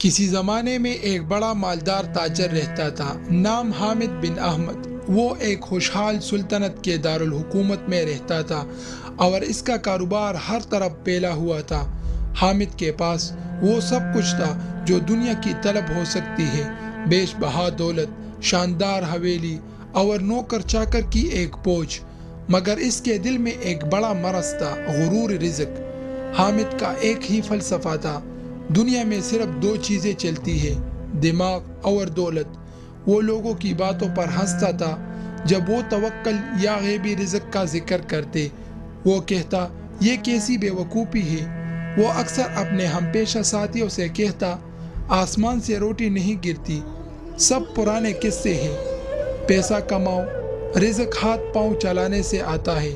کسی زمانے میں ایک بڑا مالدار تاجر رہتا تھا، نام حامد بن احمد۔ وہ ایک خوشحال سلطنت کے دارالحکومت میں رہتا تھا اور اس کا کاروبار ہر طرف پھیلا ہوا تھا۔ حامد کے پاس وہ سب کچھ تھا جو دنیا کی طلب ہو سکتی ہے، بیش بہا دولت، شاندار حویلی اور نوکر چاکر کی ایک فوج، مگر اس کے دل میں ایک بڑا مرض تھا، غرور رزق۔ حامد کا ایک ہی فلسفہ تھا، دنیا میں صرف دو چیزیں چلتی ہیں، دماغ اور دولت۔ وہ لوگوں کی باتوں پر ہنستا تھا جب وہ توکل یا غیبی رزق کا ذکر کرتے۔ وہ کہتا یہ کیسی بے وقوفی ہے۔ وہ اکثر اپنے ہم پیشہ ساتھیوں سے کہتا آسمان سے روٹی نہیں گرتی، سب پرانے قصے ہیں، پیسہ کماؤ، رزق ہاتھ پاؤں چلانے سے آتا ہے،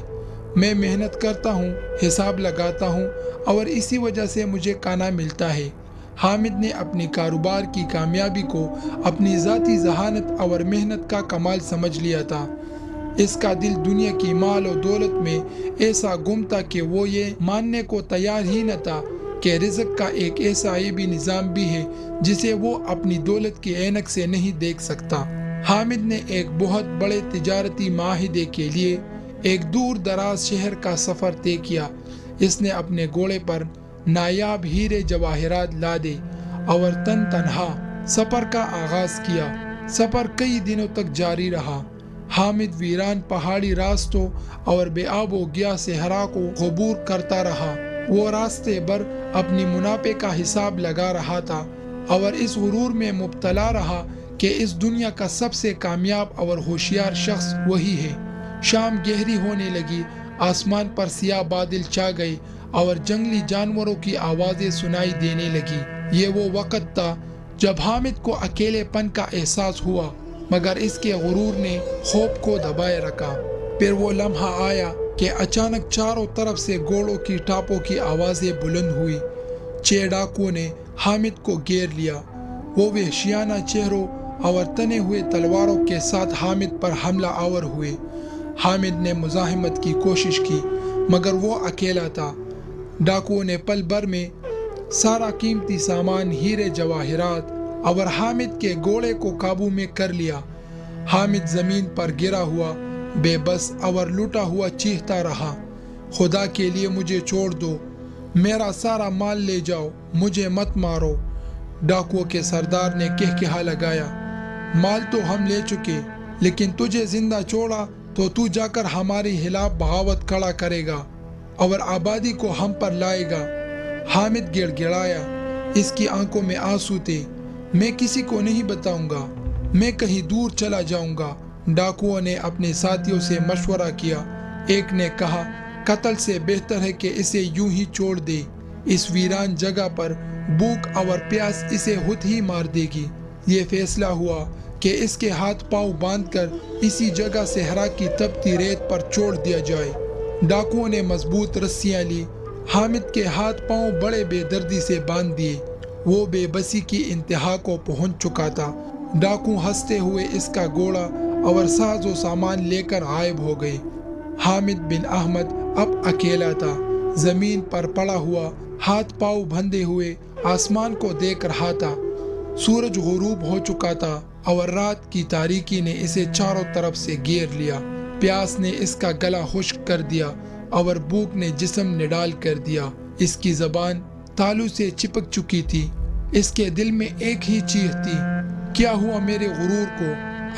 میں محنت کرتا ہوں، حساب لگاتا ہوں اور اسی وجہ سے مجھے کھانا ملتا ہے۔ حامد نے اپنی کاروبار کی کامیابی کو اپنی ذاتی ذہانت اور محنت کا کمال سمجھ لیا تھا۔ اس کا دل دنیا کی مال و دولت میں ایسا گم تھا کہ وہ یہ ماننے کو تیار ہی نہ تھا کہ رزق کا ایک ایسا عیبی نظام بھی ہے جسے وہ اپنی دولت کی عینک سے نہیں دیکھ سکتا۔ حامد نے ایک بہت بڑے تجارتی معاہدے کے لیے ایک دور دراز شہر کا سفر طے کیا۔ اس نے اپنے گھوڑے پر نایاب ہیرے جواہرات لادے اور تنہا سفر کا آغاز کیا۔ سفر کئی دنوں تک جاری رہا۔ حامد ویران پہاڑی راستوں اور بے آب و گیا صحرا کو عبور کرتا رہا۔ وہ راستے بھر اپنی منافع کا حساب لگا رہا تھا اور اس غرور میں مبتلا رہا کہ اس دنیا کا سب سے کامیاب اور ہوشیار شخص وہی ہے۔ شام گہری ہونے لگی، آسمان پر سیاہ بادل چھا گئے اور جنگلی جانوروں کی آوازیں سنائی دینے لگی۔ یہ وہ وقت تھا جب حامد کو اکیلے پن کا احساس ہوا، مگر اس کے غرور نے خوف کو دبائے رکھا۔ پھر وہ لمحہ آیا کہ اچانک چاروں طرف سے گھوڑوں کی ٹاپوں کی آوازیں بلند ہوئی۔ 6 ڈاکوؤں نے حامد کو گھیر لیا۔ وہ وحشیانہ چہروں اور تنے ہوئے تلواروں کے ساتھ حامد پر حملہ آور ہوئے۔ حامد نے مزاحمت کی کوشش کی مگر وہ اکیلا تھا۔ ڈاکوؤں نے پل بھر میں سارا قیمتی سامان، ہیرے جواہرات اور حامد کے گھوڑے کو قابو میں کر لیا۔ حامد زمین پر گرا ہوا، بے بس اور لوٹا ہوا چیختا رہا، خدا کے لیے مجھے چھوڑ دو، میرا سارا مال لے جاؤ، مجھے مت مارو۔ ڈاکوؤں کے سردار نے کہا لگایا، مال تو ہم لے چکے، لیکن تجھے زندہ چھوڑا تو تو جا کر ہمارے خلاف بغاوت کھڑا کرے گا اور آبادی کو ہم پر لائے گا۔ حامد گڑ گڑایا، اس کی آنکھوں میں آنسو تھے۔ میں کسی کو نہیں بتاؤں گا، میں کہیں دور چلا جاؤں گا۔ ڈاکوؤں نے اپنے ساتھیوں سے مشورہ کیا۔ ایک نے کہا قتل سے بہتر ہے کہ اسے یوں ہی چھوڑ دے، اس ویران جگہ پر بھوک اور پیاس اسے خود ہی مار دے گی۔ یہ فیصلہ ہوا کہ اس کے ہاتھ پاؤں باندھ کر اسی جگہ صحرا کی تپتی ریت پر چھوڑ دیا جائے۔ ڈاکوؤں نے مضبوط رسیاں لی، حامد کے ہاتھ پاؤں بڑے بے دردی سے باندھ دیے۔ وہ بے بسی کی انتہا کو پہنچ چکا تھا۔ ڈاکو ہنستے ہوئے اس کا گھوڑا اور ساز و سامان لے کر غائب ہو گئے۔ حامد بن احمد اب اکیلا تھا، زمین پر پڑا ہوا، ہاتھ پاؤں بندھے ہوئے آسمان کو دیکھ رہا تھا۔ سورج غروب ہو چکا تھا اور رات کی تاریکی نے اسے چاروں طرف سے گھیر لیا۔ پیاس نے اس کا گلا خشک کر دیا اور بھوک نے جسم نڈال کر دیا۔ اس کی زبان تالو سے چپک چکی تھی۔ اس کے دل میں ایک ہی چیخ تھی، کیا ہوا میرے غرور کو؟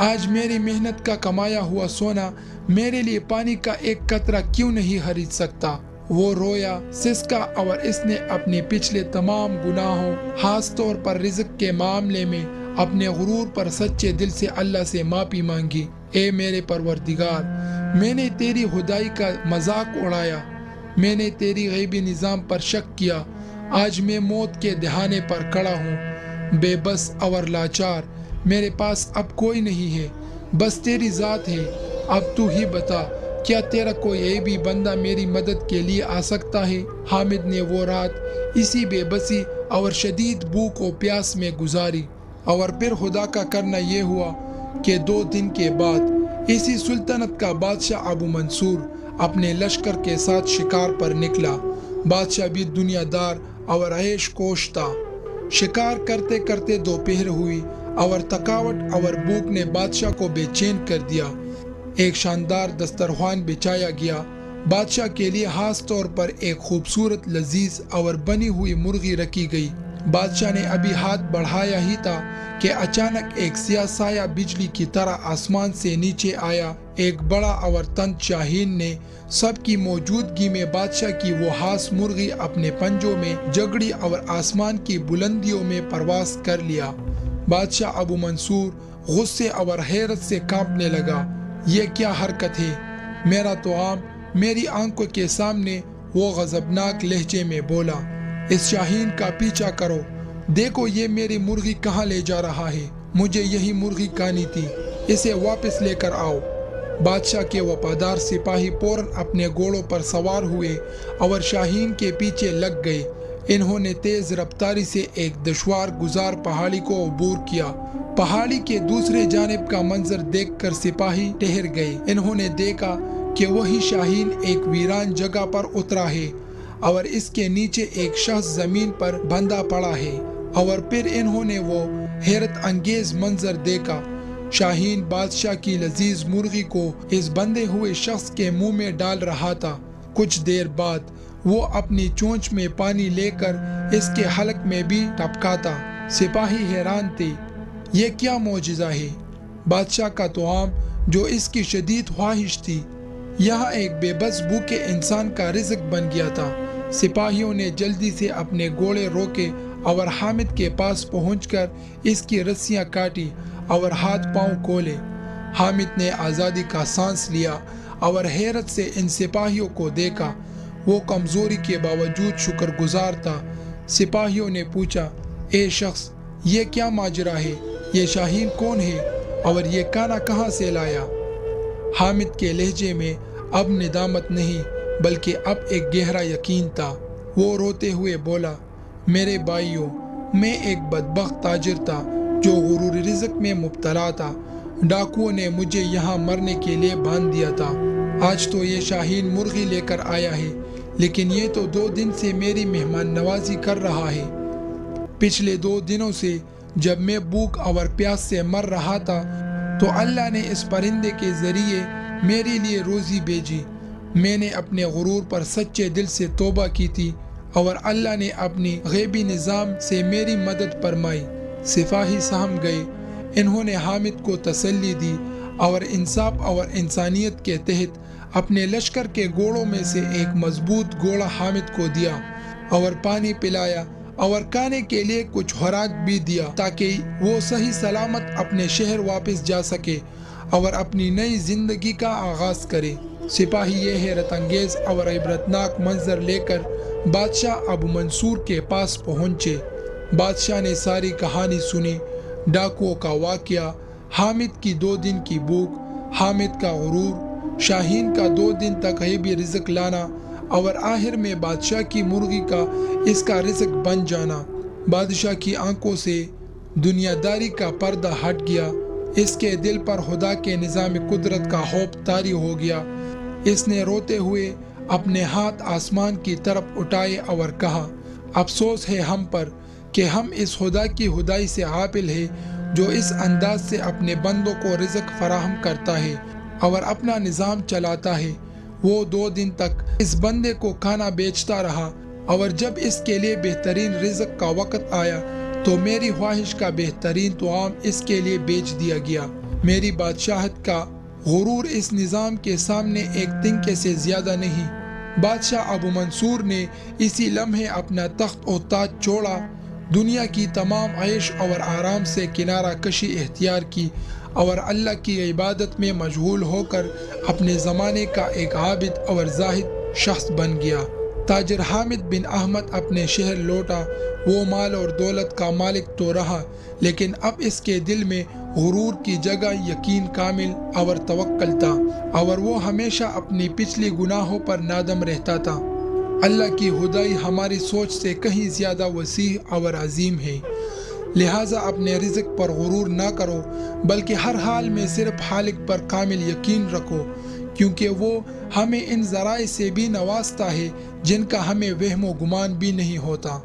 آج میری محنت کا کمایا ہوا سونا میرے لیے پانی کا ایک قطرہ کیوں نہیں خرید سکتا؟ وہ رویا، سسکا اور اس نے اپنے پچھلے تمام گناہوں، خاص طور پر رزق کے معاملے میں اپنے غرور پر سچے دل سے اللہ سے معافی مانگی۔ اے میرے پروردگار، میں نے تیری خدائی کا مذاق اڑایا، میں نے تیری غیبی نظام پر شک کیا۔ آج میں موت کے دہانے پر کھڑا ہوں، بے بس اور لاچار۔ میرے پاس اب کوئی نہیں ہے، بس تیری ذات ہے۔ اب تو ہی بتا، کیا تیرا کوئی عیبی بندہ میری مدد کے لیے آ سکتا ہے؟ حامد نے وہ رات اسی بے بسی اور شدید بھوک و پیاس میں گزاری، اور پھر خدا کا کرنا یہ ہوا کہ 2 دن کے بعد اسی سلطنت کا بادشاہ ابو منصور اپنے لشکر کے ساتھ شکار پر نکلا۔ بادشاہ بھی دنیا دار اور عیش کوش تھا۔ शिकार करते करते दोपहर हुई और थकावट और भूख ने बादशाह को बेचैन कर दिया। एक शानदार दस्तरखान बिछाया गया। बादशाह के लिए खास तौर पर एक खूबसूरत लजीज और बनी हुई मुर्गी रखी गई। बादशाह ने अभी हाथ बढ़ाया ही था कि अचानक एक सियाह साया बिजली की तरह आसमान से नीचे आया। एक बड़ा और तंग शाहीन ने सबकी मौजूदगी में बादशाह की वो खास मुर्गी अपने पंजों में जगड़ी और आसमान की बुलंदियों में परवास कर लिया। बादशाह अबू मंसूर गुस्से और हैरत से कांपने लगा। ये क्या हरकत है? मेरा तो आम मेरी आंखों के सामने। वो गजबनाक लहजे में बोला, इस शाहीन का पीछा करो, देखो ये मेरी मुर्गी कहाँ ले जा रहा है। मुझे यही मुर्गी खानी थी, इसे वापस लेकर आओ। बादशाह के वफादार सिपाही फौरन अपने घोड़ों पर सवार हुए और शाहीन के पीछे लग गए। इन्होंने तेज रफ्तारी से एक दुश्वार गुजार पहाड़ी को अबूर किया। पहाड़ी के दूसरे जानिब का मंजर देखकर सिपाही ठहर गए। इन्होंने देखा कि वही शाहीन एक वीरान जगह पर उतरा है और इसके नीचे एक शख्स जमीन पर बंधा पड़ा है। और फिर इन्होंने वो हैरत अंगेज मंजर देखा। शाहीन बादशाह की लजीज मुर्गी को इस बंधे हुए शख्स के मुंह में डाल रहा था। कुछ देर बाद वो अपनी चोंच में पानी लेकर इसके हलक में भी टपकाता। सिपाही हैरान थे, ये क्या मौजिज़ा है। बादशाह का तोआम जो इसकी शदीद ख्वाहिश थी, यह एक बेबस भूखे इंसान का रिज़्क बन गया था। सिपाहियों ने जल्दी से अपने घोड़े रोके और हामिद के पास पहुंचकर इसकी रस्सियां काटी और हाथ पांव खोले। हामिद ने आज़ादी का सांस लिया और हैरत से इन सिपाहियों को देखा। वो कमज़ोरी के बावजूद शुक्रगुजार था। सिपाहियों ने पूछा, ए शख्स, ये क्या माजरा है? ये शाहीन कौन है और ये खाना कहाँ से लाया? हामिद के लहजे में अब निदामत नहीं बल्कि अब एक गहरा यकीन था। वो रोते हुए बोला, मेरे भाइयों, मैं एक बदबख्त ताजिर था जो गुरूर रिज़्क में मुब्तला था। डाकुओं ने मुझे यहाँ मरने के लिए बांध दिया था। आज तो ये शाहीन मुर्गी लेकर आया है, लेकिन ये तो 2 दिन से मेरी मेहमान नवाजी कर रहा है। पिछले 2 दिनों से जब मैं भूख और प्यास से मर रहा था तो अल्लाह ने इस परिंदे के ज़रिए मेरे लिए रोज़ी भेजी। मैंने अपने गुरूर पर सच्चे दिल से तौबा की थी और अल्लाह ने अपनी गैबी निज़ाम से मेरी मदद फरमाई। सिपाही सहम गए। इन्होंने हामिद को तसल्ली दी और इंसाफ और इंसानियत के तहत अपने लश्कर के घोड़ों में से एक मजबूत घोड़ा हामिद को दिया और पानी पिलाया और खाने के लिए कुछ खुराक भी दिया ताकि वो सही सलामत अपने शहर वापस जा सके और अपनी नई जिंदगी का आगाज करे। सिपाही ये हैरत अंगेज और इबरतनाक मंजर लेकर बादशाह अबू मंसूर के पास पहुंचे। बादशाह ने सारी कहानी सुनी, डाकुओं का वाक़या, हामिद की 2 दिन की भूख, हामिद का गुरूर, शाहीन का 2 दिन तक गैबी रिज़्क लाना और आखिर में बादशाह की मुर्गी का इसका रिज़्क बन जाना। बादशाह की आंखों से दुनियादारी का पर्दा हट गया। इसके दिल पर खुदा के निज़ाम कुदरत का खौफ तारी हो गया। इसने रोते हुए अपने हाथ आसमान की तरफ उठाए और कहा, अफसोस है हम पर कि हम इस खुदा की खुदाई से गाफिल है जो इस अंदाज से अपने बंदों को रिज़्क फराहम करता है और अपना निज़ाम चलाता है। वो 2 दिन तक इस बंदे को खाना बेचता रहा और जब इसके लिए बेहतरीन रिज़्क का वक़्त आया तो मेरी ख्वाहिश का बेहतरीन तोआम इसके लिए बेच दिया गया। मेरी बादशाहत का गुरूर इस निज़ाम के सामने एक तिनके से ज़्यादा नहीं। बादशाह अबू मंसूर ने इसी लम्हे अपना तख्त और ताज छोड़ा, दुनिया की तमाम ऐश और आराम से किनारा कशी इख्तियार की और अल्लाह की इबादत में मशगूल होकर अपने ज़माने का एक आबिद और जाहिद शख्स बन गया। ताजिर हामिद बिन अहमद अपने शहर लौटा। वो माल और दौलत का मालिक तो रहा, लेकिन अब इसके दिल में गुरूर की जगह यकीन कामिल और तवक्कल था और वो हमेशा अपनी पिछली गुनाहों पर नादम रहता था। अल्लाह की खुदाई हमारी सोच से कहीं ज़्यादा वसीह और अजीम है। लिहाजा अपने रिज़्क पर गुरूर ना करो बल्कि हर हाल में सिर्फ खालिक पर कामिल यकीन रखो, क्योंकि वो हमें इन ज़राए से भी नवाजता है जिनका हमें वहम व गुमान भी नहीं होता।